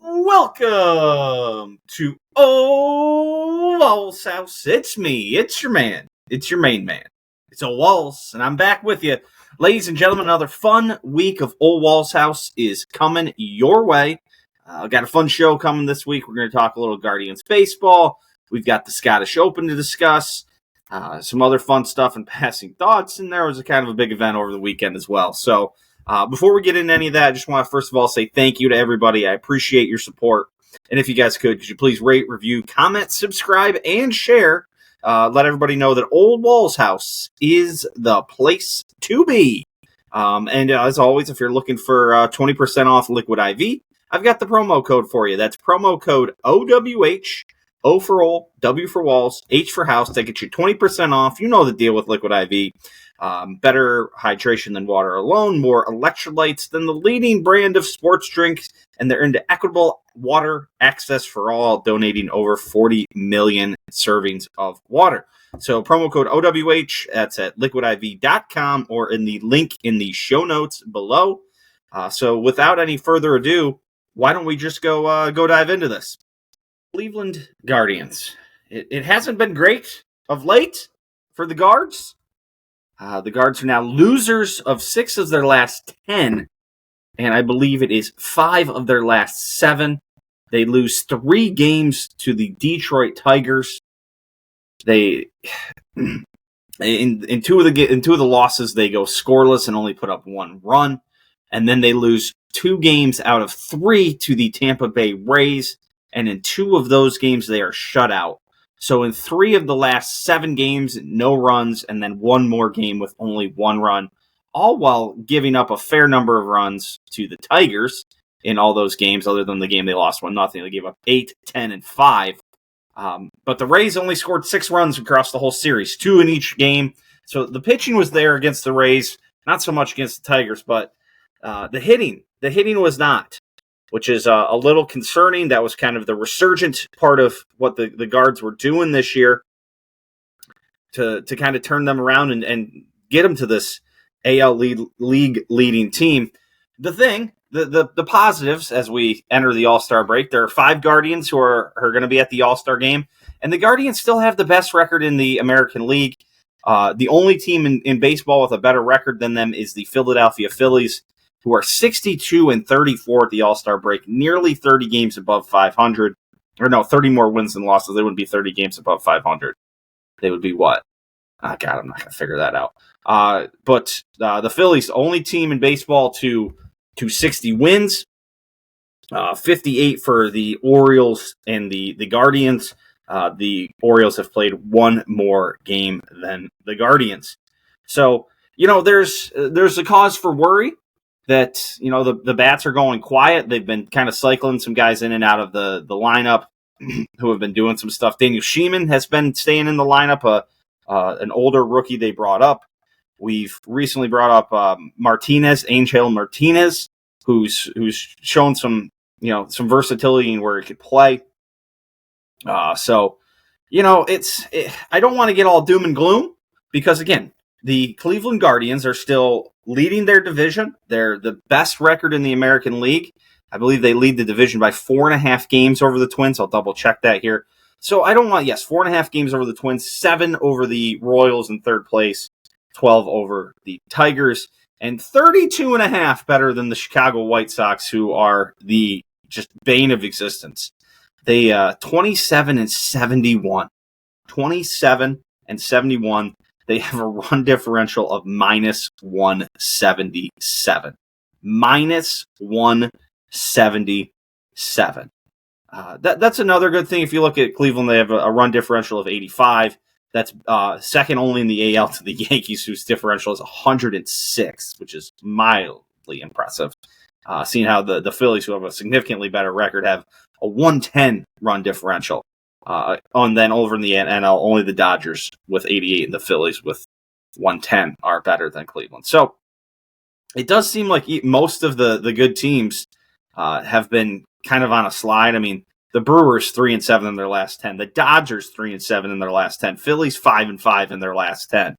Welcome to Ole Walls House. It's me. It's your man. It's your main man. It's Ole Walls, and I'm back with you. Ladies and gentlemen, another fun week of Ole Walls House is coming your way. I've got a fun show coming this week. We're going to talk a little Guardians baseball. We've got the Scottish Open to discuss. Some other fun stuff and passing thoughts, and there was a kind of a big event over the weekend as well. So before we get into any of that, I just want to first of all say thank you to everybody. I appreciate your support. And if you guys could you please rate, review, comment, subscribe, and share? Let everybody know that Ole Walls House is the place to be. And as always, if you're looking for 20% off Liquid IV, I've got the promo code for you. That's promo code OWH. O for Ole, W for Walls, H for House. That gets you 20% off. You know the deal with Liquid IV. Better hydration than water alone. More electrolytes than the leading brand of sports drinks. And they're into equitable water access for all, donating over 40 million servings of water. So promo code OWH, that's at liquidiv.com or in the link in the show notes below. So without any further ado, why don't we just go dive into this? Cleveland Guardians. It hasn't been great of late for the Guards. The Guards are now losers of 6 of their last 10, and I believe it is 5 of their last 7. They lose 3 games to the Detroit Tigers. They in two of the losses they go scoreless and only put up 1 run, and then they lose 2 games out of 3 to the Tampa Bay Rays. And in 2 of those games, they are shut out. So in 3 of the last 7 games, no runs, and then 1 more game with only 1 run, all while giving up a fair number of runs to the Tigers in all those games, other than the game they lost 1-0. They gave up 8, 10, and 5. But the Rays only scored 6 runs across the whole series, 2 in each game. So the pitching was there against the Rays, not so much against the Tigers, but the hitting was not, which is a little concerning. That was kind of the resurgent part of what the Guards were doing this year to kind of turn them around and get them to this AL league leading team. The positives as we enter the All-Star break, there are 5 Guardians who are going to be at the All-Star game, and the Guardians still have the best record in the American League. The only team in baseball with a better record than them is the Philadelphia Phillies, who are 62-34 at the All-Star break, nearly 30 games above 500. Or no, 30 more wins than losses. They wouldn't be 30 games above 500. They would be what? God, I'm not going to figure that out. But the Phillies, only team in baseball to 60 wins. 58 for the Orioles and the Guardians. The Orioles have played 1 more game than the Guardians. So, there's a cause for worry that, the bats are going quiet. They've been kind of cycling some guys in and out of the lineup who have been doing some stuff. Daniel Sheeman has been staying in the lineup, an older rookie they brought up. We've recently brought up Angel Martinez, who's shown some versatility in where he could play. I don't want to get all doom and gloom because, again, the Cleveland Guardians are still leading their division. They're the best record in the American League. I believe they lead the division by 4.5 games over the Twins. I'll double check that here. So I don't want, 4.5 games over the Twins, 7 over the Royals in third place, 12 over the Tigers, and 32.5 better than the Chicago White Sox, who are the just bane of existence. They 27-71. 27-71. They have a run differential of -177. -177. That's another good thing. If you look at Cleveland, they have a run differential of 85. That's second only in the AL to the Yankees, whose differential is 106, which is mildly impressive. Seeing how the Phillies, who have a significantly better record, have a 110 run differential. And then over in the NL, only the Dodgers with 88 and the Phillies with 110 are better than Cleveland. So it does seem like most of the good teams have been kind of on a slide. I mean, the Brewers 3-7 in their last 10, the Dodgers 3-7 in their last 10, Phillies 5-5 in their last 10,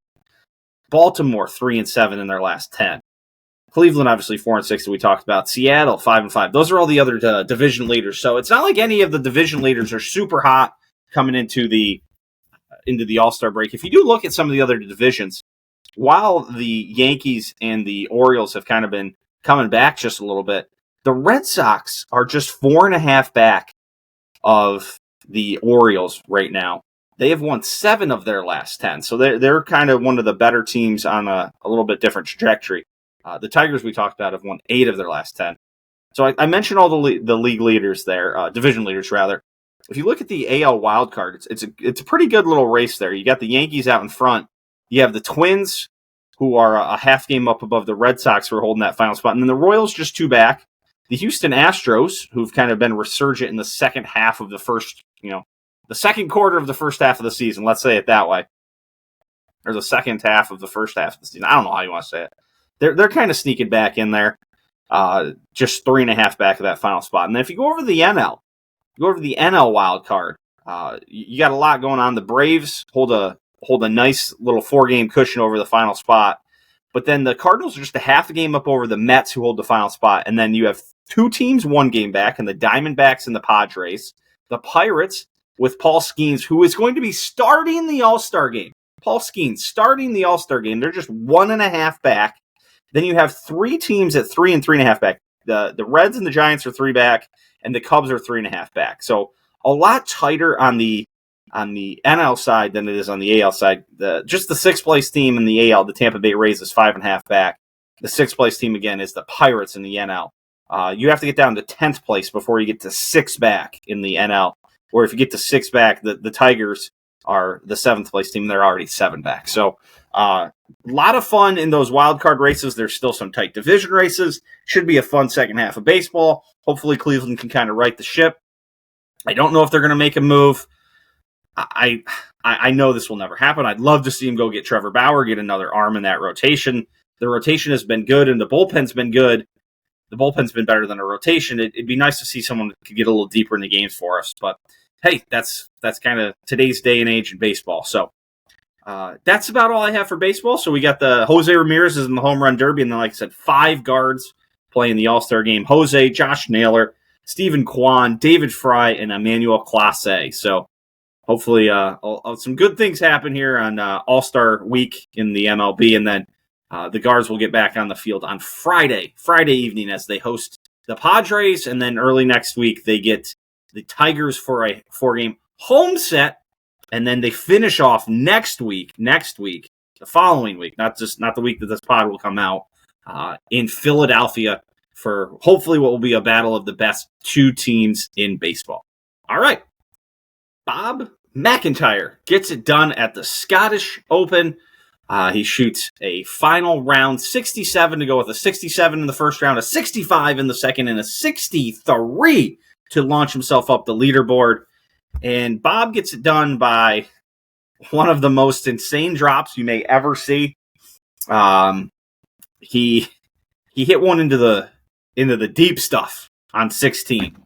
Baltimore 3-7 in their last 10. Cleveland, obviously 4-6 that we talked about. Seattle 5-5. Those are all the other division leaders. So it's not like any of the division leaders are super hot coming into the All-Star break. If you do look at some of the other divisions, while the Yankees and the Orioles have kind of been coming back just a little bit, the Red Sox are just 4.5 back of the Orioles right now. They have won 7 of their last 10, so they're kind of one of the better teams on a little bit different trajectory. The Tigers we talked about have won 8 of their last 10. So I mentioned all the league leaders there, division leaders rather. If you look at the AL wild card, it's a pretty good little race there. You got the Yankees out in front. You have the Twins, who are a half game up above the Red Sox, who are holding that final spot, and then the Royals just 2 back. The Houston Astros, who've kind of been resurgent in the second half of the the second quarter of the first half of the season, let's say it that way, or the second half of the first half of the season. I don't know how you want to say it. They're kind of sneaking back in there, just 3.5 back of that final spot. And then if you go over the NL, wild card, you got a lot going on. The Braves hold a nice little 4-game cushion over the final spot. But then the Cardinals are just a half a game up over the Mets, who hold the final spot. And then you have 2 teams 1 game back, and the Diamondbacks and the Padres. The Pirates with Paul Skeens, who is going to be starting the All-Star game. Paul Skeens starting the All-Star game. They're just 1.5 back. Then you have 3 teams at 3 and 3.5 back. The Reds and the Giants are 3 back, and the Cubs are 3.5 back. So a lot tighter on the NL side than it is on the AL side. Just the 6th place team in the AL, the Tampa Bay Rays, is 5.5 back. The 6th place team again is the Pirates in the NL. You have to get down to 10th place before you get to 6 back in the NL. Or if you get to 6 back, the Tigers are the 7th place team. They're already 7 back. So a lot of fun in those wild card races. There's still some tight division races. Should be a fun second half of baseball. Hopefully Cleveland can kind of right the ship. I don't know if they're going to make a move. I know this will never happen. I'd love to see him go get Trevor Bauer, get another arm in that rotation. The rotation has been good, and the bullpen's been good. The bullpen's been better than a rotation. It'd be nice to see someone that could get a little deeper in the games for us. But, hey, that's kind of today's day and age in baseball. So that's about all I have for baseball. So we got the Jose Ramirez is in the home run derby, and then, like I said, 5 guards playing the All-Star game. Jose, Josh Naylor, Stephen Kwan, David Fry, and Emmanuel Clase. So hopefully some good things happen here on All-Star week in the MLB, and then the guards will get back on the field on Friday evening as they host the Padres, and then early next week they get the Tigers for a 4-game home set, and then they finish off next week, the following week, not the week that this pod will come out, in Philadelphia for hopefully what will be a battle of the best 2 teams in baseball. All right. Bob McIntyre gets it done at the Scottish Open. He shoots a final round 67 to go with a 67 in the first round, a 65 in the second, and a 63 to launch himself up the leaderboard. And Bob gets it done by one of the most insane drops you may ever see. He hit one into the deep stuff on 16.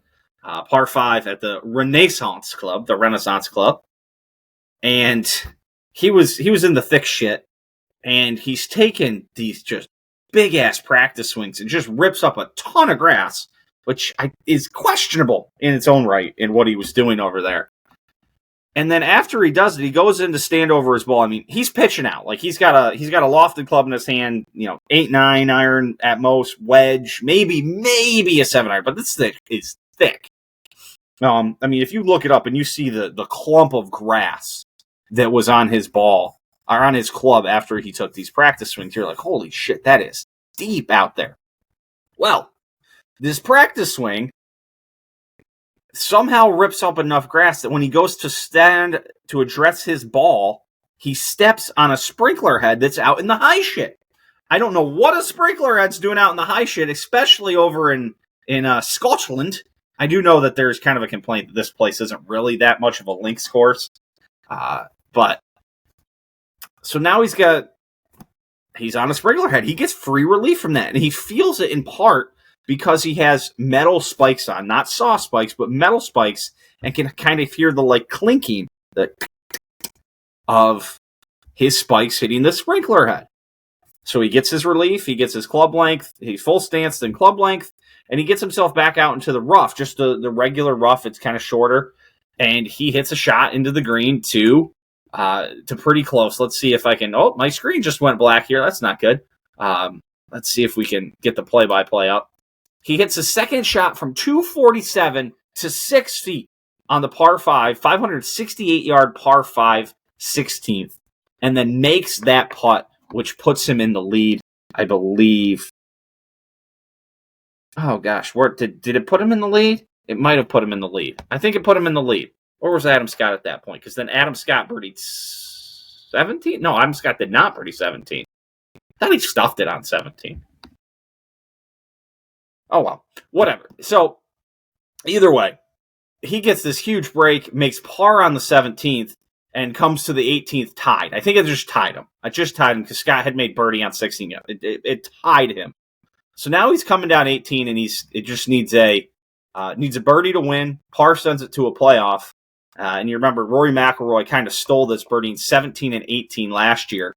Par 5 at the Renaissance Club. And he was in the thick shit, and he's taken these just big-ass practice swings and just rips up a ton of grass, which is questionable in its own right in what he was doing over there. And then after he does it, he goes in to stand over his ball. I mean, he's pitching out. Like, he's got a lofted club in his hand, 8-9 iron at most, wedge, maybe a 7 iron, but this thing is thick. I mean, if you look it up and you see the clump of grass that was on his ball, or on his club after he took these practice swings, you're like, holy shit, that is deep out there. Well, this practice swing somehow rips up enough grass that when he goes to stand to address his ball, he steps on a sprinkler head that's out in the high shit. I don't know what a sprinkler head's doing out in the high shit, especially over in Scotland. I do know that there's kind of a complaint that this place isn't really that much of a links course. But so now he's on a sprinkler head. He gets free relief from that, and he feels it in part because he has metal spikes on, not saw spikes, but metal spikes, and can kind of hear the clinking of his spikes hitting the sprinkler head. So he gets his relief, he gets his club length, he's full stance, then club length, and he gets himself back out into the rough, just the regular rough. It's kind of shorter, and he hits a shot into the green to pretty close. Let's see if I can. Oh, my screen just went black here. That's not good. Let's see if we can get the play-by-play up. He hits a second shot from 247 to 6 feet on the par 5, 568-yard par 5, 16th, and then makes that putt, which puts him in the lead, I believe. Oh, gosh. Did it put him in the lead? It might have put him in the lead. I think it put him in the lead. Or was Adam Scott at that point? Because then Adam Scott birdied 17? No, Adam Scott did not birdie 17. I thought he stuffed it on 17. Oh, well. Whatever. So, either way, he gets this huge break, makes par on the 17th, and comes to the 18th tied. I think I just tied him. I just tied him because Scott had made birdie on 16. It tied him. So now he's coming down 18, and it just needs a birdie to win. Par sends it to a playoff. And you remember Rory McIlroy kind of stole this, birdieing 17 and 18 last year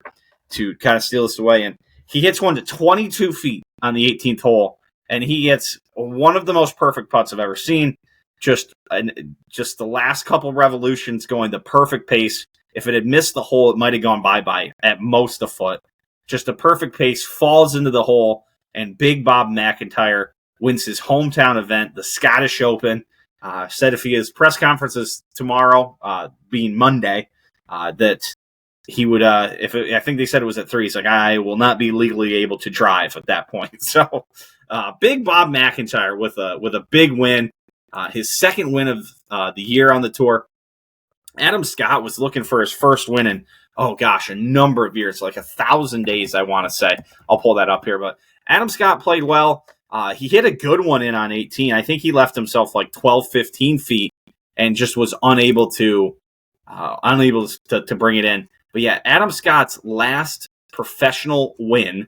to kind of steal this away. And he hits one to 22 feet on the 18th hole, and he hits one of the most perfect putts I've ever seen. Just the last couple revolutions going the perfect pace. If it had missed the hole, it might have gone by at most a foot. Just a perfect pace, falls into the hole, and Big Bob McIntyre wins his hometown event, the Scottish Open. Said if he has press conferences tomorrow, being Monday, that he would. I think they said it was at 3. He's like, I will not be legally able to drive at that point. So, Big Bob McIntyre with a big win, his second win of the year on the tour. Adam Scott was looking for his first win in a number of years, like 1,000 days, I want to say. I'll pull that up here, but Adam Scott played well. He hit a good one in on 18. I think he left himself like 12, 15 feet and just was unable to bring it in. But yeah, Adam Scott's last professional win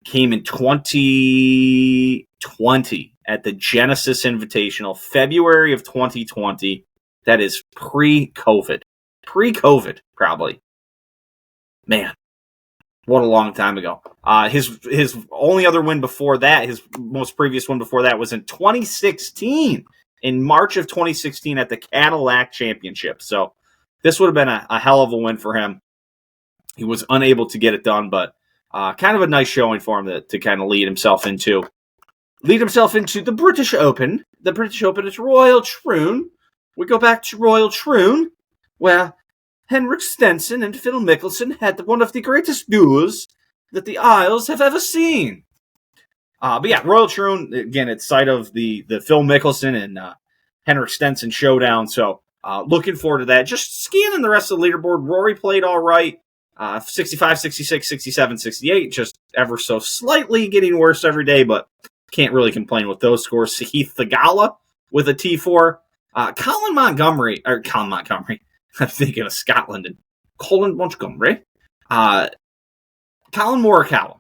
came in 2020 at the Genesis Invitational, February of 2020. That is pre-COVID. Pre-COVID, probably. Man. What a long time ago. His only other win before that, his most previous one before that, was in 2016, in March of 2016 at the Cadillac Championship. So this would have been a hell of a win for him. He was unable to get it done, but kind of a nice showing for him to kind of lead himself into the British Open. The British Open is Royal Troon. We go back to Royal Troon, where Henrik Stenson and Phil Mickelson had one of the greatest duels that the Isles have ever seen. But yeah, Royal Troon, again, it's site of the Phil Mickelson and Henrik Stenson showdown. So looking forward to that. Just scanning the rest of the leaderboard. Rory played all right. 65, 66, 67, 68. Just ever so slightly getting worse every day, but can't really complain with those scores. Sahith Theegala with a T4. Colin Montgomery. I'm thinking of Scotland and Colin Montgomery. Colin Morikawa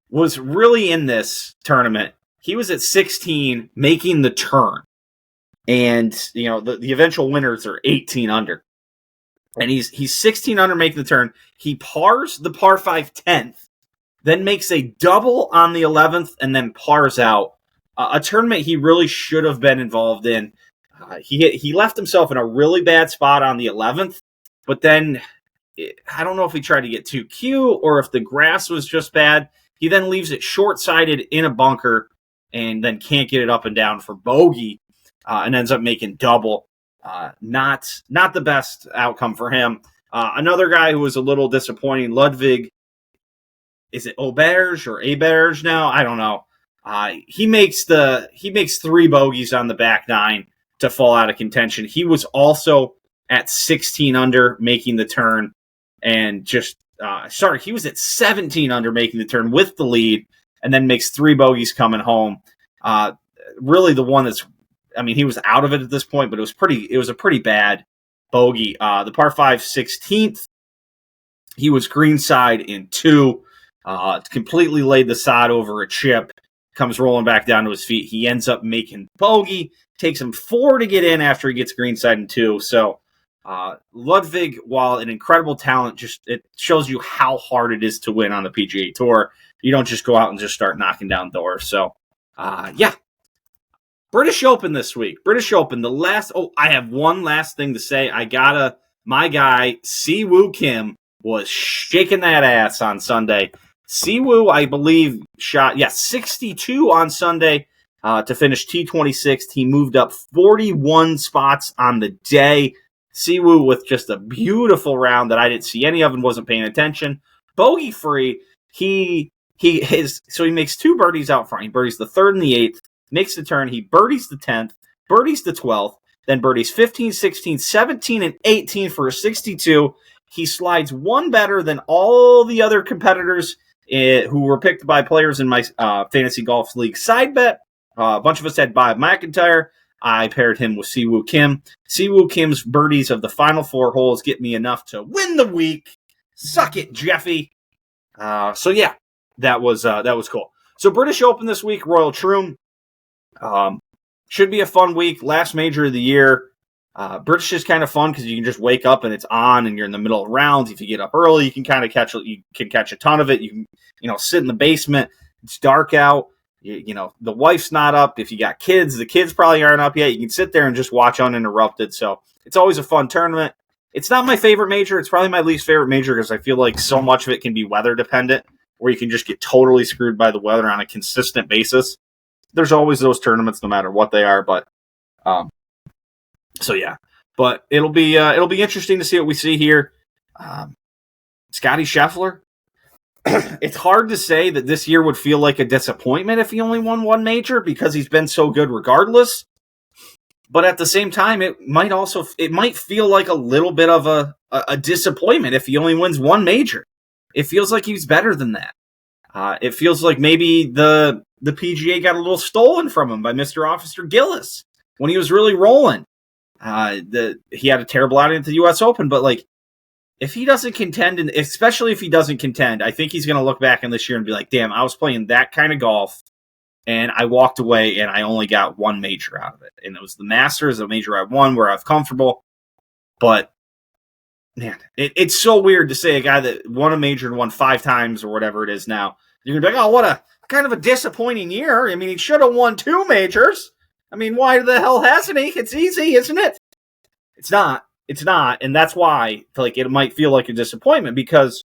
was really in this tournament. He was at 16 making the turn. And, the eventual winners are 18 under. And he's 16 under making the turn. He pars the par 5 10th, then makes a double on the 11th, and then pars out. A tournament he really should have been involved in. He left himself in a really bad spot on the 11th, but then I don't know if he tried to get too cute or if the grass was just bad. He then leaves it short-sided in a bunker and then can't get it up and down for bogey and ends up making double. Not the best outcome for him. Another guy who was a little disappointing, Ludwig. Is it Auberge or Auberge now? I don't know. He makes 3 bogeys on the back 9 to fall out of contention. He was also at 16 under making the turn and he was at 17 under making the turn with the lead and then makes 3 bogeys coming home. Really the one he was out of it at this point, but it was a pretty bad bogey. The par 5 16th, he was greenside in 2, completely laid the sod over a chip, comes rolling back down to his feet. He ends up making bogey. Takes him 4 to get in after he gets greenside in 2. So Ludwig, while an incredible talent, just it shows you how hard it is to win on the PGA Tour. You don't just go out and just start knocking down doors. So, yeah. British Open this week. British Open. I have one last thing to say. My guy, Siwoo Kim, was shaking that ass on Sunday. Siwoo, I believe, shot 62 on Sunday to finish T26. He moved up 41 spots on the day. Siwoo with just a beautiful round that I didn't see any of and wasn't paying attention. Bogey free. He makes 2 birdies out front. He birdies the 3rd and the 8th, makes the turn. He birdies the 10th, birdies the 12th, then birdies 15, 16, 17, and 18 for a 62. He slides one better than all the other competitors who were picked by players in my fantasy golf league side bet. A bunch of us had Bob McIntyre. I paired him with Siwoo Kim. Siwoo Kim's birdies of the final 4 holes get me enough to win the week. Suck it, Jeffy. So yeah, that was cool. So British Open this week, Royal Troon. Should be a fun week. Last major of the year. British is kind of fun because you can just wake up and it's on, and you're in the middle of rounds. If you get up early, you can kind of catch a ton of it. You can sit in the basement. It's dark out. The wife's not up. If you got kids, the kids probably aren't up yet. You can sit there and just watch uninterrupted. So it's always a fun tournament. It's not my favorite major. It's probably my least favorite major because I feel like so much of it can be weather dependent, where you can just get totally screwed by the weather on a consistent basis. There's always those tournaments, no matter what they are. But so yeah. But it'll be interesting to see what we see here. Scotty Scheffler. It's hard to say that this year would feel like a disappointment if he only won one major because he's been so good regardless. But at the same time, it might feel like a little bit of a disappointment if he only wins one major. It feels like he's better than that. It feels like maybe the PGA got a little stolen from him by Mr. Officer Gillis when he was really rolling. He had a terrible outing at the U.S. Open, but if he doesn't contend, and especially if he doesn't contend, I think he's going to look back in this year and be like, damn, I was playing that kind of golf, and I walked away, and I only got one major out of it. And it was the Masters, a major I won where I was comfortable. But, man, it's so weird to say a guy that won a major and won 5 times or whatever it is now. You're going to be like, oh, what a kind of a disappointing year. I mean, he should have won 2 majors. I mean, why the hell hasn't he? It's easy, isn't it? It's not. It's not, and that's why it might feel like a disappointment because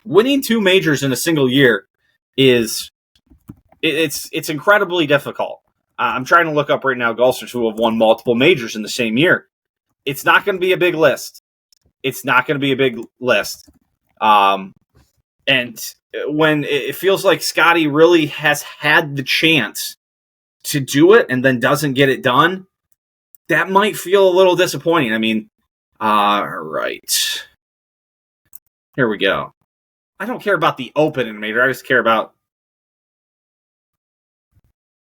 winning 2 majors in a single year it's incredibly difficult. I'm trying to look up right now golfers who have won multiple majors in the same year. It's not going to be a big list. And when it feels like Scotty really has had the chance to do it and then doesn't get it done, that might feel a little disappointing. I mean, all right. Here we go. I don't care about the Open in a major. I just care about...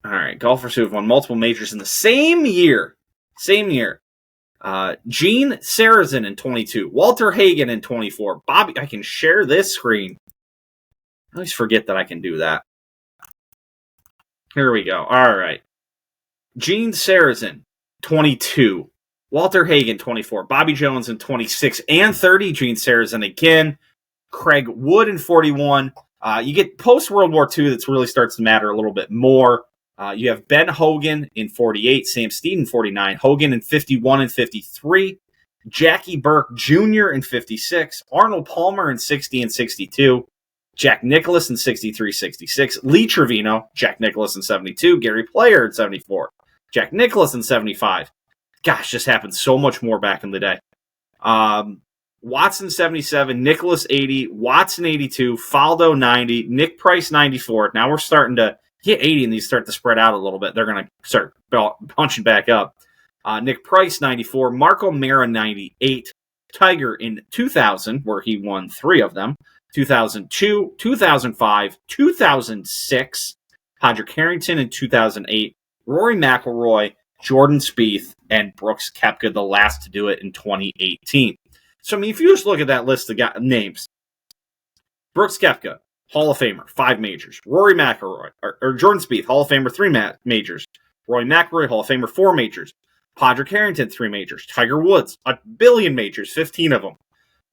All right, golfers who have won multiple majors in the same year. Gene Sarazen in 22. Walter Hagen in 24. Bobby, I can share this screen. I always forget that I can do that. Here we go. All right. Gene Sarazen, 22. Walter Hagen, 24. Bobby Jones in 26 and 30. Gene Sarazen again. Craig Wood in 41. You get post-World War II, that really starts to matter a little bit more. You have Ben Hogan in 48. Sam Steed in 49. Hogan in 51 and 53. Jackie Burke Jr. in 56. Arnold Palmer in 60 and 62. Jack Nicklaus in 63, 66. Lee Trevino, Jack Nicklaus in 72. Gary Player in 74. Jack Nicklaus in 75. Gosh, this happened so much more back in the day. Watson 77, Nicklaus 80, Watson 82, Faldo 90, Nick Price 94. Now we're starting to hit 80 and these start to spread out a little bit. They're going to start punching back up. Nick Price 94, Marco Mera 98, Tiger in 2000, where he won 3 of them. 2002, 2005, 2006, Padraig Harrington in 2008, Rory McIlroy, Jordan Spieth, and Brooks Koepka, the last to do it in 2018. So, I mean, if you just look at that list of names, Brooks Koepka, Hall of Famer, 5 majors. Rory McIlroy, or Jordan Spieth, Hall of Famer, 3 majors. Rory McIlroy, Hall of Famer, 4 majors. Padraig Harrington, 3 majors. Tiger Woods, 1 billion majors, 15 of them.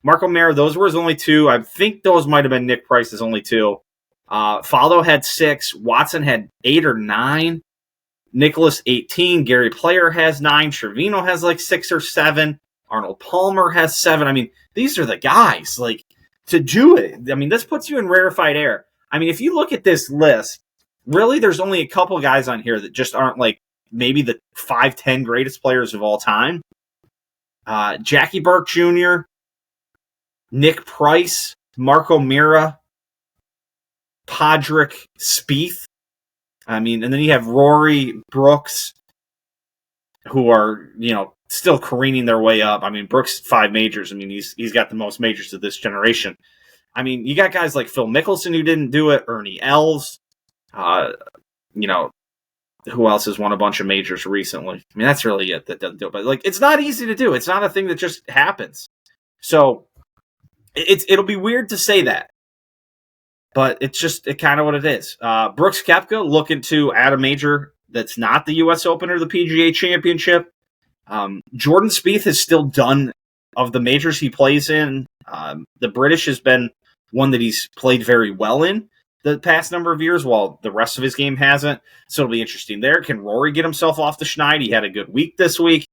Marco Mera, those were his only 2. I think those might have been Nick Price's only 2. Faldo had 6. Watson had 8 or 9. Nicholas, 18. Gary Player has 9. Trevino has like 6 or 7. Arnold Palmer has 7. I mean, these are the guys. Like, to do it, I mean, this puts you in rarefied air. I mean, if you look at this list, really, there's only a couple guys on here that just aren't like maybe the 5-10 greatest players of all time. Jackie Burke Jr., Nick Price, Marco Mera, Padraig Spieth. I mean, and then you have Rory, Brooks, who are, still careening their way up. I mean, Brooks, 5 majors. I mean, he's got the most majors of this generation. I mean, you got guys like Phil Mickelson who didn't do it, Ernie Els, who else has won a bunch of majors recently? I mean, that's really it that doesn't do it. But, like, it's not easy to do. It's not a thing that just happens. So it'll be weird to say that. But it's kind of what it is. Brooks Koepka looking to add a major that's not the U.S. Open or the PGA Championship. Jordan Spieth has still done, of the majors he plays in, the British has been one that he's played very well in the past number of years, while the rest of his game hasn't. So it'll be interesting there. Can Rory get himself off the schneid? He had a good week this week.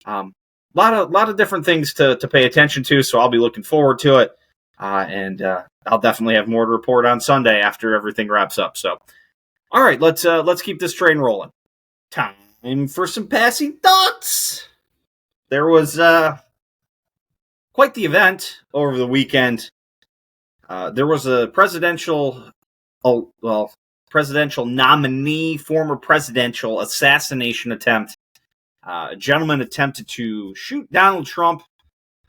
Lot of different things to pay attention to, so I'll be looking forward to it. And I'll definitely have more to report on Sunday after everything wraps up. So, all right, let's keep this train rolling. Time for some passing thoughts. There was quite the event over the weekend. There was a presidential nominee, former presidential assassination attempt. A gentleman attempted to shoot Donald Trump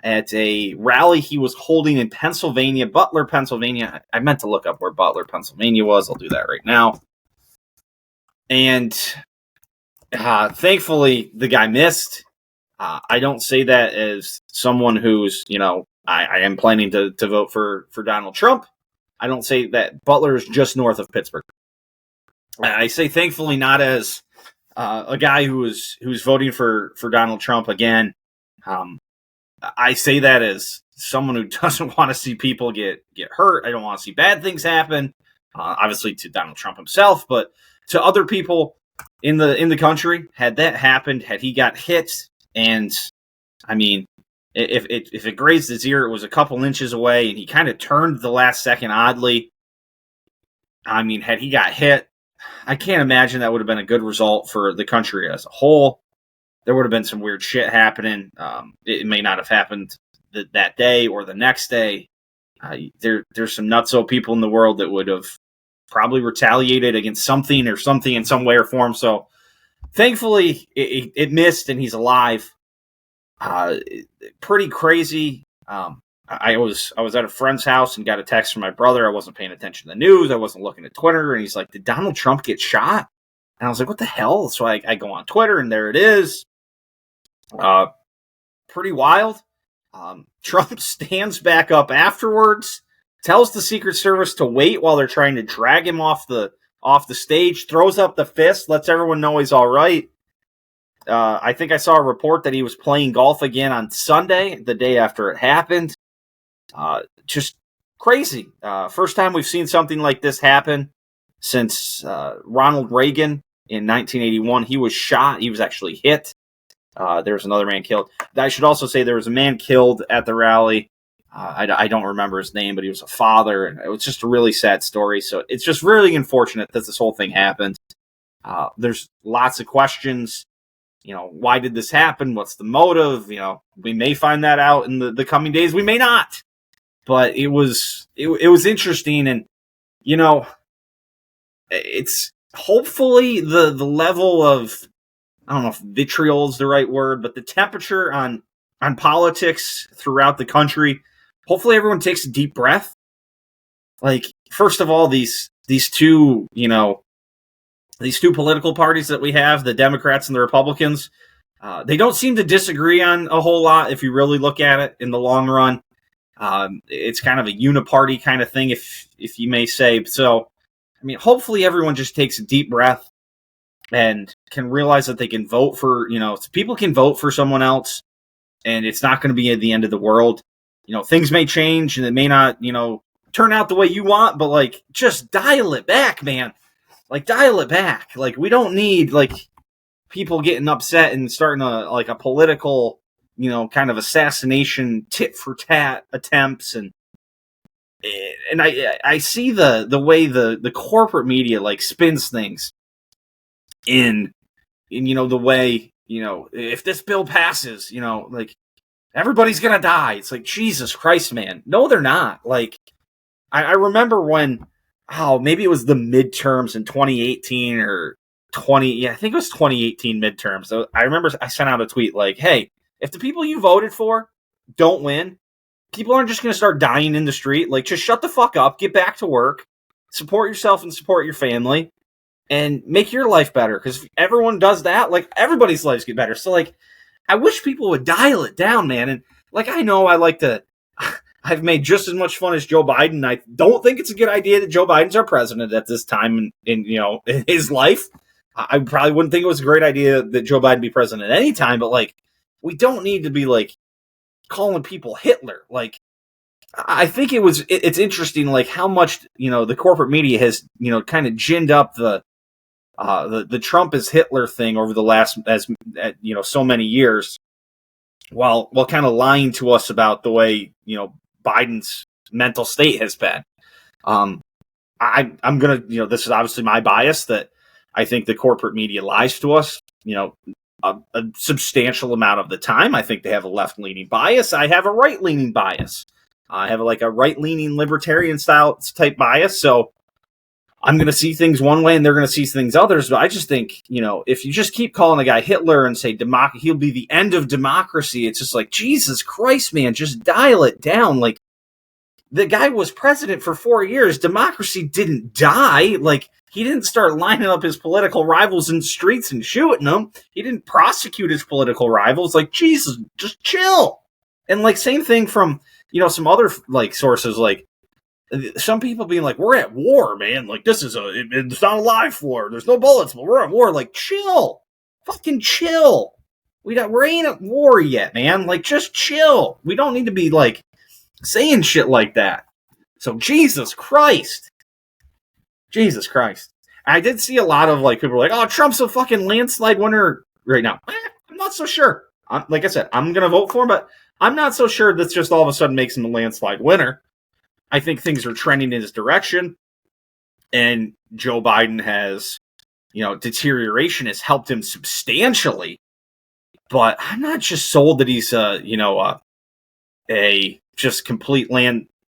at a rally he was holding in Pennsylvania, Butler, Pennsylvania. I meant to look up where Butler, Pennsylvania was. I'll do that right now. And thankfully, the guy missed. I don't say that as someone who's, I am planning to vote for Donald Trump. I don't say that Butler is just north of Pittsburgh. I say thankfully not as a guy who's voting for Donald Trump again. I say that as someone who doesn't want to see people get hurt. I don't want to see bad things happen. Obviously to Donald Trump himself, but to other people in the country. Had that happened, had he got hit, and I mean, if it grazed his ear, it was a couple inches away, and he kind of turned the last second oddly. I mean, had he got hit, I can't imagine that would have been a good result for the country as a whole. There would have been some weird shit happening. It may not have happened that day or the next day. There's some nutso people in the world that would have probably retaliated against something in some way or form. So thankfully it missed and he's alive. Pretty crazy. I was at a friend's house and got a text from my brother. I wasn't paying attention to the news. I wasn't looking at Twitter. And he's like, did Donald Trump get shot? And I was like, what the hell? So I go on Twitter and there it is. Pretty wild. Trump stands back up afterwards, tells the Secret Service to wait while they're trying to drag him off the stage, throws up the fist, lets everyone know he's all right. I think I saw a report that he was playing golf again on Sunday, the day after it happened. Just crazy. First time we've seen something like this happen since Ronald Reagan in 1981. He was shot. He was actually hit. There was another man killed. I should also say there was a man killed at the rally. I don't remember his name, but he was a father. And it was just a really sad story. So it's just really unfortunate that this whole thing happened. There's lots of questions. Why did this happen? What's the motive? We may find that out in the coming days. We may not. But it was interesting. And, it's hopefully the level of, I don't know if vitriol is the right word, but the temperature on politics throughout the country, hopefully everyone takes a deep breath. Like, first of all, these two political parties that we have, the Democrats and the Republicans, they don't seem to disagree on a whole lot if you really look at it in the long run. It's kind of a uniparty kind of thing, if you may say. So, I mean, hopefully everyone just takes a deep breath and can realize that they can vote for, people can vote for someone else, and it's not going to be at the end of the world. Things may change and it may not, turn out the way you want, but like, just dial it back, man. Like, dial it back. Like, we don't need like people getting upset and starting a political, kind of assassination, tit for tat attempts, and I see the way the corporate media like spins things in the way, if this bill passes, like, everybody's gonna die. It's like, Jesus Christ, man. No, they're not. Like, I remember when, maybe it was the midterms in 2018 or I think it was 2018 midterms. So I remember I sent out a tweet like, hey, if the people you voted for don't win, people aren't just going to start dying in the street. Like, just shut the fuck up, get back to work, support yourself and support your family, and make your life better. Because if everyone does that, like, everybody's lives get better. So, like, I wish people would dial it down, man. And, like, I know I've made just as much fun as Joe Biden. I don't think it's a good idea that Joe Biden's our president at this time in his life. I probably wouldn't think it was a great idea that Joe Biden be president at any time, but, like, we don't need to be, like, calling people Hitler. Like, I think it's interesting, like, how much, the corporate media has, kind of ginned up the Trump is Hitler thing over the last, so many years, while kind of lying to us about the way, Biden's mental state has been. I'm gonna, this is obviously my bias, that I think the corporate media lies to us, a substantial amount of the time. I think they have a left-leaning bias. I have a right-leaning bias. I have a right-leaning libertarian style type bias. So I'm going to see things one way and they're going to see things others. But I just think, if you just keep calling a guy Hitler and say he'll be the end of democracy, it's just like, Jesus Christ, man, just dial it down. Like, the guy was president for 4 years. Democracy didn't die. Like, he didn't start lining up his political rivals in the streets and shooting them. He didn't prosecute his political rivals. Like, Jesus, just chill. And, like, same thing from, some other, like, sources, like, some people being like, we're at war, man. Like, this is it's not a live war. There's no bullets, but we're at war. Like, chill. Fucking chill. We ain't at war yet, man. Like, just chill. We don't need to be, like, saying shit like that. So, Jesus Christ. Jesus Christ. I did see a lot of, like, people like, oh, Trump's a fucking landslide winner right now. I'm not so sure. Like I said, I'm going to vote for him, but I'm not so sure that's just all of a sudden makes him a landslide winner. I think things are trending in his direction, and Joe Biden has, deterioration has helped him substantially, but I'm not just sold that he's, a just complete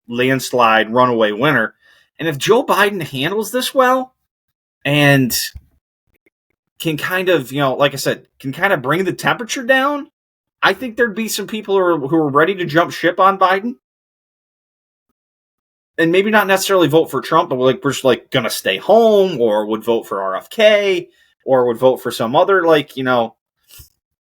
landslide runaway winner. And if Joe Biden handles this well and can kind of, like I said, can kind of bring the temperature down, I think there'd be some people who are ready to jump ship on Biden. And maybe not necessarily vote for Trump, but we're just like going to stay home, or would vote for RFK, or would vote for some other, like,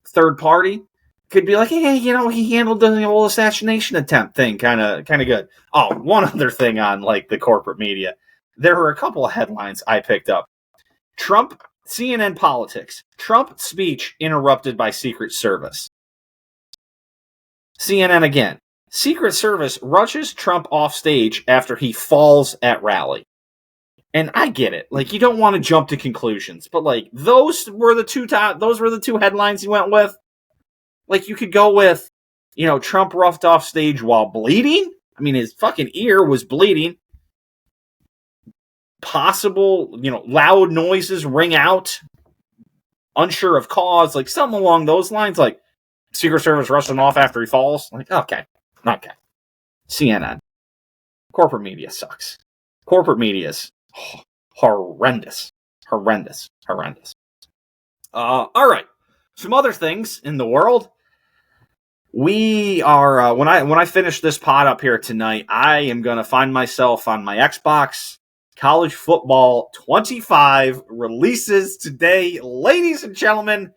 third party. Could be like, hey, he handled the whole assassination attempt thing kind of good. Oh, one other thing on, like, the corporate media. There were a couple of headlines I picked up. Trump, CNN politics. Trump speech interrupted by Secret Service. CNN again. Secret Service rushes Trump off stage after he falls at rally. And I get it. Like, you don't want to jump to conclusions, but, like, those were the two headlines you went with. Like, you could go with, Trump roughed off stage while bleeding. I mean, his fucking ear was bleeding. Possible, loud noises ring out. Unsure of cause. Like, something along those lines. Like, Secret Service rushing off after he falls. Like, okay. CNN. Corporate media sucks. Corporate media is horrendous. Horrendous. All right. Some other things in the world. We are, when I finish this pod up here tonight, I am going to find myself on my Xbox. College Football 25 releases today. Ladies and gentlemen,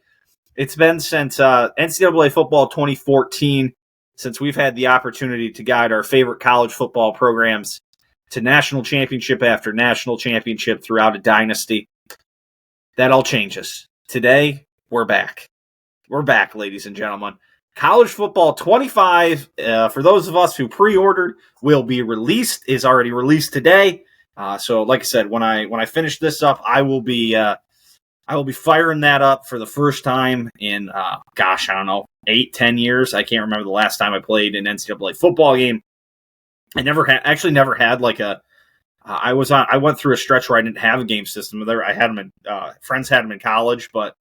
it's been since NCAA Football 2014 since we've had the opportunity to guide our favorite college football programs to national championship after national championship throughout a dynasty. that all changes. Today, we're back. We're back, ladies and gentlemen. College Football 25, for those of us who pre-ordered, will be released, is already released today. So, like I said, when I finish this up, I will be firing that up for the first time in, I don't know, 8-10 years. I can't remember the last time I played an NCAA football game. I never had like a. I went through a stretch where I didn't have a game system. I had them friends had them in college, but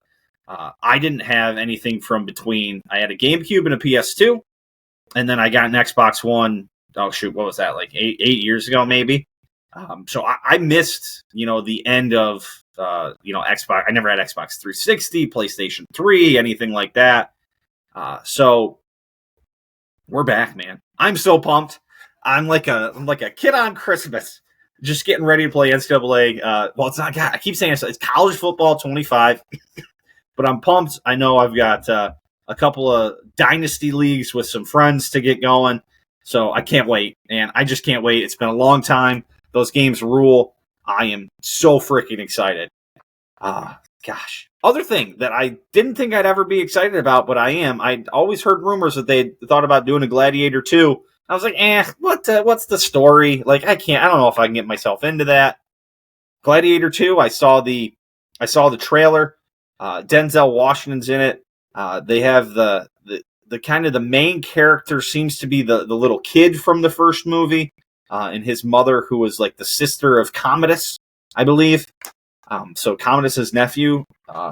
I didn't have anything from between. I had a GameCube and a PS2, and then I got an Xbox One. Oh shoot, what was that? Like eight years ago, maybe. So I missed, the end of, Xbox. I never had Xbox 360, PlayStation 3, anything like that. So we're back, man. I'm so pumped. I'm like a kid on Christmas, just getting ready to play NCAA. Well, it's not. God, I keep saying it's College Football 25. But I'm pumped. I know I've got a couple of dynasty leagues with some friends to get going. So I can't wait. And I just can't wait. It's been a long time. Those games rule. I am so freaking excited. Gosh. Other thing that I didn't think I'd ever be excited about, but I am. I'd always heard rumors that they thought about doing a Gladiator 2. I was like, what's the story? Like, I don't know if I can get myself into that. Gladiator 2, I saw the trailer. Denzel Washington's in it. They have the kind of the main character seems to be the little kid from the first movie, and his mother, who was like the sister of Commodus, I believe. So Commodus's nephew,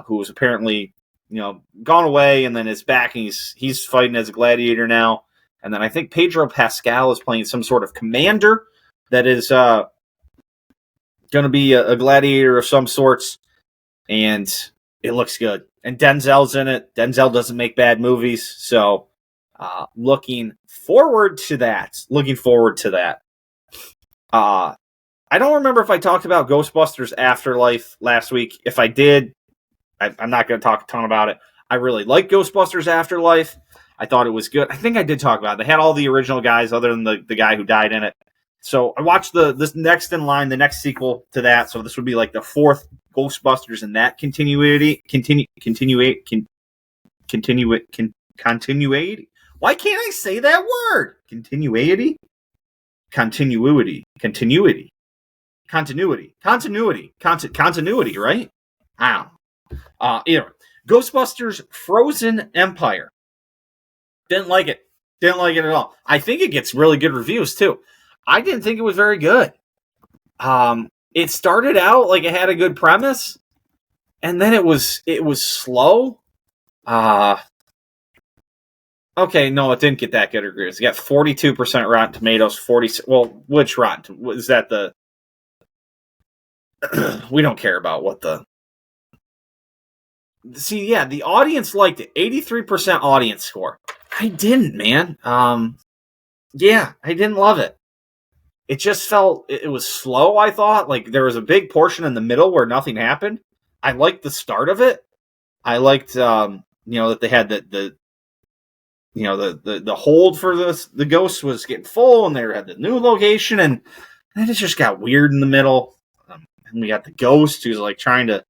who was apparently, gone away and then is back, and he's fighting as a gladiator now. And then I think Pedro Pascal is playing some sort of commander that is going to be a gladiator of some sorts, and it looks good. And Denzel's in it. Denzel doesn't make bad movies. So looking forward to that. I don't remember if I talked about Ghostbusters Afterlife last week. If I did, I'm not going to talk a ton about it. I really like Ghostbusters Afterlife. I thought it was good. I think I did talk about it. They had all the original guys other than the guy who died in it. So I watched this next in line, the next sequel to that. So this would be like the fourth Ghostbusters in that continuity. Why can't I say that word? Continuity, right? Either Ghostbusters Frozen Empire. Didn't like it at all. I think it gets really good reviews too. I didn't think it was very good. It started out like it had a good premise, and then it was slow. Okay, no, it didn't get that good reviews. It got 42% Rotten Tomatoes, 40. Well, which Rotten? Is that the? We don't care about what the. See, yeah, the audience liked it. 83% audience score. I didn't, man. Yeah, I didn't love it. It just felt, it was slow, I thought. Like, there was a big portion in the middle where nothing happened. I liked the start of it. I liked, that they had the hold for the ghost was getting full, and they had the new location, and then it just got weird in the middle. And we got the ghost who's, like, trying to,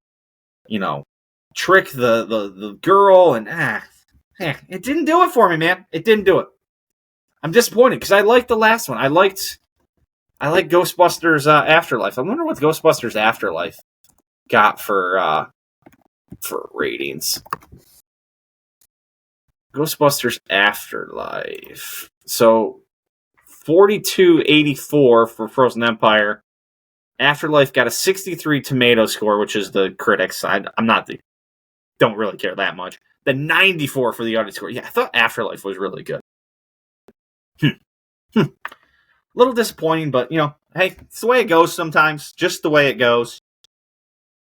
trick the girl, and it didn't do it for me, man. It didn't do it. I'm disappointed because I liked the last one. I like Ghostbusters Afterlife. I wonder what Ghostbusters Afterlife got for ratings. Ghostbusters Afterlife. So 4284 for Frozen Empire. Afterlife got a 63 tomato score, which is the critics side. Don't really care that much. The 94 for the audience score. Yeah, I thought Afterlife was really good. A little disappointing, but, hey, it's the way it goes sometimes. Just the way it goes.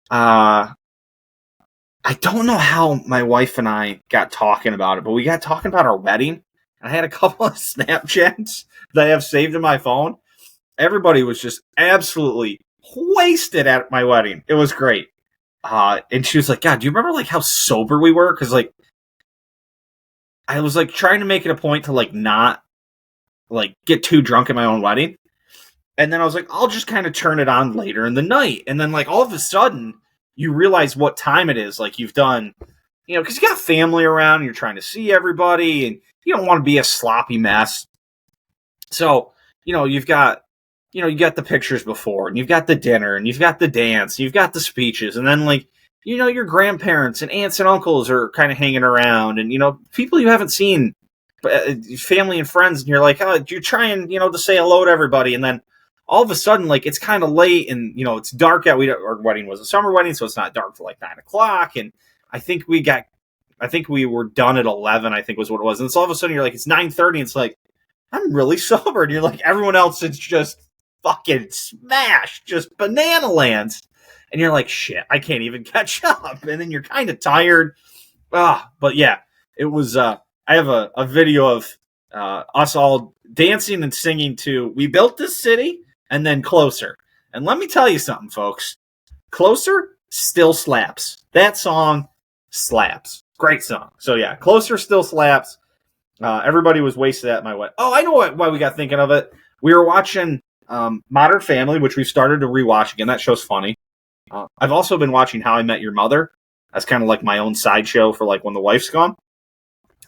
I don't know how my wife and I got talking about it, but we got talking about our wedding. I had a couple of Snapchats that I have saved in my phone. Everybody was just absolutely wasted at my wedding. It was great. And she was like, God, do you remember, like, how sober we were? Because, like, I was, like, trying to make it a point to, like, not, like, get too drunk at my own wedding. And then I was like, I'll just kind of turn it on later in the night. And then, like, all of a sudden, you realize what time it is. Like you've done, because you got family around, and you're trying to see everybody, and you don't want to be a sloppy mess. So, you've got, you got the pictures before, and you've got the dinner, and you've got the dance, and you've got the speeches, and then like, your grandparents and aunts and uncles are kind of hanging around, and people you haven't seen, family and friends, and you're like, oh, you're trying, to say hello to everybody, and then all of a sudden, like, it's kind of late, and it's dark out. Our wedding was a summer wedding, so it's not dark till like 9:00, and I think we were done at 11. I think was what it was, and so all of a sudden you're like, it's 9:30, and it's like, I'm really sober, and you're like, everyone else is just fucking smashed, just banana lands, and you're like, shit, I can't even catch up, and then you're kind of tired. But yeah, it was. I have a video of us all dancing and singing to "We Built This City" and then "Closer." And let me tell you something, folks. "Closer" still slaps. That song slaps. Great song. So yeah, "Closer" still slaps. Everybody was wasted at my wedding. Oh, I know why we got thinking of it. We were watching Modern Family, which we've started to rewatch again. That show's funny. I've also been watching How I Met Your Mother. That's kind of like my own sideshow for like when the wife's gone.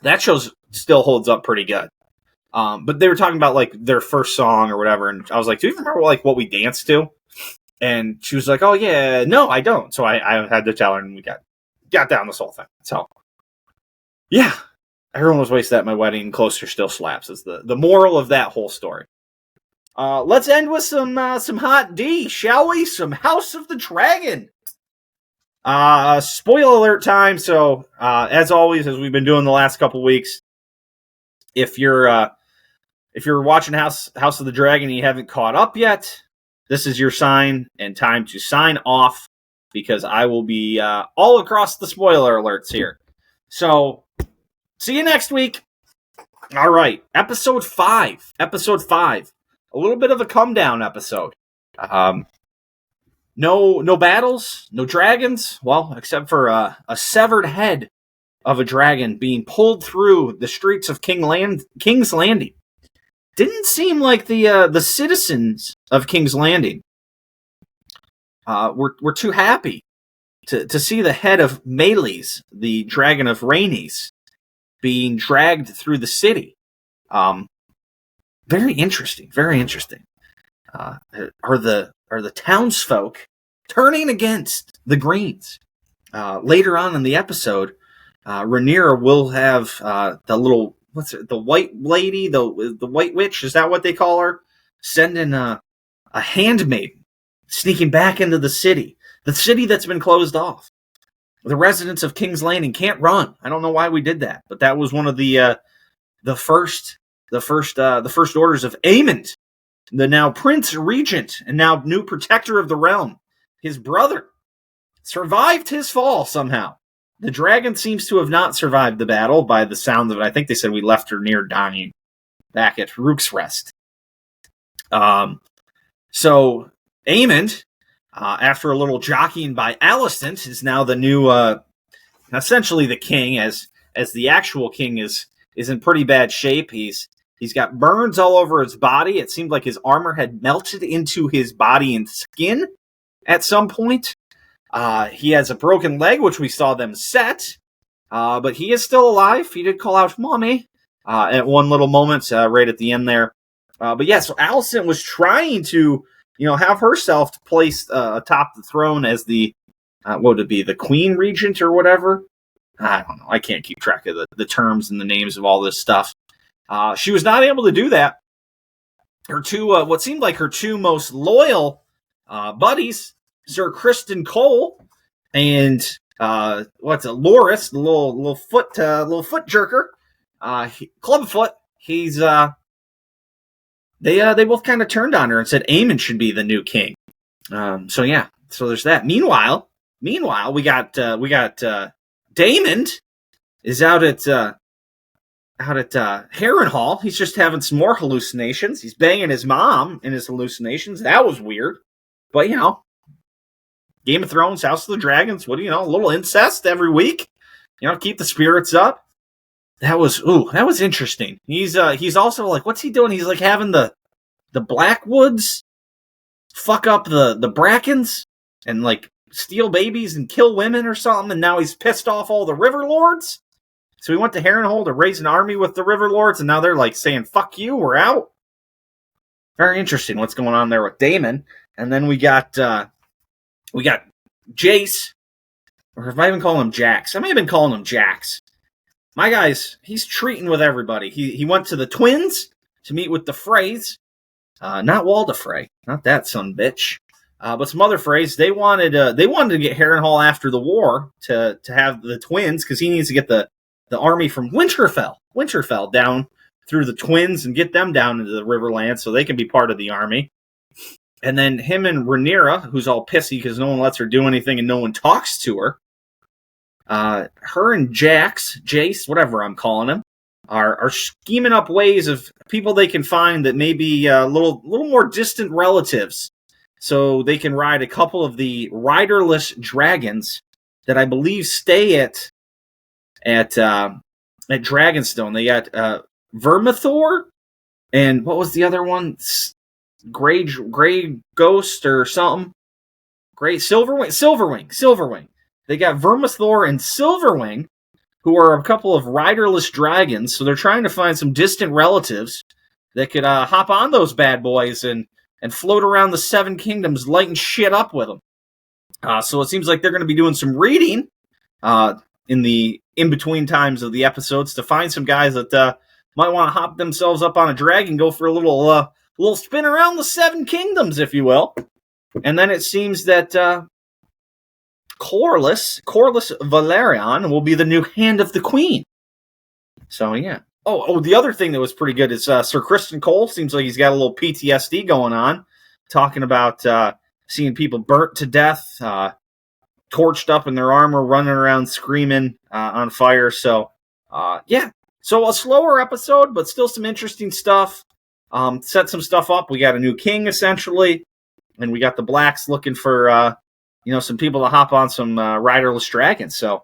That show still holds up pretty good. But they were talking about like their first song or whatever, and I was like, do you remember like what we danced to? And she was like, oh yeah, no, I don't. So I had to tell her, and we got down this whole thing. So yeah, everyone was wasted at my wedding. "Closer" still slaps is the moral of that whole story. Let's end with some hot D, shall we? Some House of the Dragon. Spoiler alert time. So, as always, as we've been doing the last couple weeks, if you're watching House of the Dragon and you haven't caught up yet, this is your sign and time to sign off, because I will be all across the spoiler alerts here. So, see you next week. All right, episode 5. A little bit of a come down episode. No battles, no dragons. Well, except for a severed head of a dragon being pulled through the streets of King's Landing. Didn't seem like the citizens of King's Landing were too happy to see the head of Meleys, the dragon of Rhaenys, being dragged through the city. Very interesting. Are the townsfolk turning against the Greens? Later on in the episode, Rhaenyra will have the little, the white lady, the white witch, is that what they call her? Sending a handmaiden sneaking back into the city that's been closed off. The residents of King's Landing can't run. I don't know why we did that, but that was one of the first orders of Aemond, the now Prince Regent and now new protector of the realm. His brother survived his fall somehow. The dragon seems to have not survived the battle by the sound of it. I think they said we left her near dying back at Rook's Rest. So Aemond, after a little jockeying by Alicent, is now the new, essentially the king, as the actual king is in pretty bad shape. He's got burns all over his body. It seemed like his armor had melted into his body and skin at some point. He has a broken leg, which we saw them set. But he is still alive. He did call out "Mommy" at one little moment right at the end there. But yeah, so Alicent was trying to, have herself placed atop the throne as the, what would it be, the Queen Regent or whatever? I don't know. I can't keep track of the terms and the names of all this stuff. She was not able to do that. Her two, what seemed like her two most loyal buddies, Sir Criston Cole and Loras, the little foot jerker, Clubfoot. He's they both kind of turned on her and said Aemond should be the new king. So yeah, so there's that. Meanwhile, we got Daemon is out at Harrenhal. He's just having some more hallucinations. He's banging his mom in his hallucinations. That was weird. But, Game of Thrones, House of the Dragons, a little incest every week. Keep the spirits up. That was interesting. He's also like, what's he doing? He's like having the Blackwoods fuck up the Brackens and like steal babies and kill women or something, and now he's pissed off all the River Lords. So he went to Harrenhal to raise an army with the River Lords, and now they're like saying, fuck you, we're out. Very interesting what's going on there with Daemon. And then we got Jace, or if I even call him Jax. I may have been calling him Jax. My guy's, he's treating with everybody. He went to the Twins to meet with the Freys. Not Walder Frey, not that son bitch. But some other Freys. They wanted to get Harrenhal after the war to have the Twins, because he needs to get the army from Winterfell down through the Twins and get them down into the Riverlands so they can be part of the army. And then him and Rhaenyra, who's all pissy because no one lets her do anything and no one talks to her. Her and Jace, whatever I'm calling him, are scheming up ways of people they can find that may be a little more distant relatives, so they can ride a couple of the riderless dragons that I believe stay at Dragonstone. They got Vermithor, and what was the other one? Gray Ghost or something. Gray Silverwing. They got Vermithor and Silverwing, who are a couple of riderless dragons. So they're trying to find some distant relatives that could hop on those bad boys and float around the Seven Kingdoms, lighting shit up with them. So it seems like they're going to be doing some reading in the in-between times of the episodes to find some guys that might want to hop themselves up on a dragon, go for a little spin around the Seven Kingdoms, if you will. And then it seems that Corlys Valerion will be the new Hand of the Queen. So, yeah. Oh, the other thing that was pretty good is Sir Criston Cole. Seems like he's got a little PTSD going on, talking about seeing people burnt to death, torched up in their armor, running around screaming on fire. So, yeah. So a slower episode, but still some interesting stuff. Set some stuff up. We got a new king, essentially, and we got the Blacks looking for some people to hop on some riderless dragons. So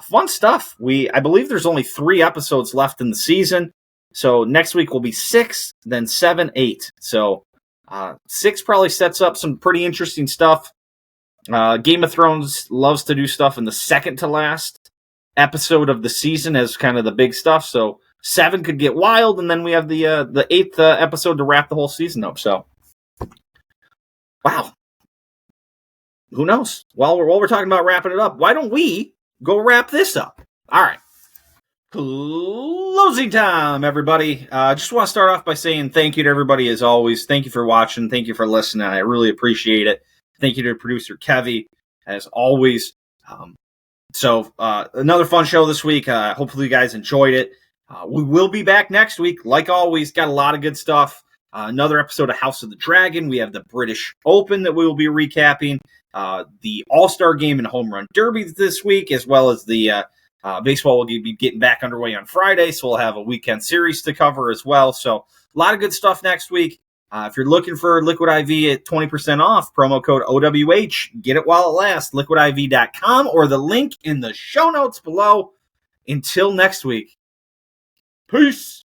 fun stuff. I believe there's only 3 episodes left in the season. So next week will be 6, then 7, 8. So 6 probably sets up some pretty interesting stuff. Game of Thrones loves to do stuff in the second to last episode of the season as kind of the big stuff. So 7 could get wild, and then we have the 8th episode to wrap the whole season up. So, wow. Who knows? While we're talking about wrapping it up, why don't we go wrap this up? All right. Closing time, everybody. Just want to start off by saying thank you to everybody as always. Thank you for watching. Thank you for listening. I really appreciate it. Thank you to producer Kevy, as always. So another fun show this week. Hopefully you guys enjoyed it. We will be back next week. Like always, got a lot of good stuff. Another episode of House of the Dragon. We have the British Open that we will be recapping. The All-Star Game and Home Run Derby this week, as well as the baseball will be getting back underway on Friday, so we'll have a weekend series to cover as well. So a lot of good stuff next week. If you're looking for Liquid IV at 20% off, promo code OWH, get it while it lasts, liquidiv.com, or the link in the show notes below. Until next week, peace.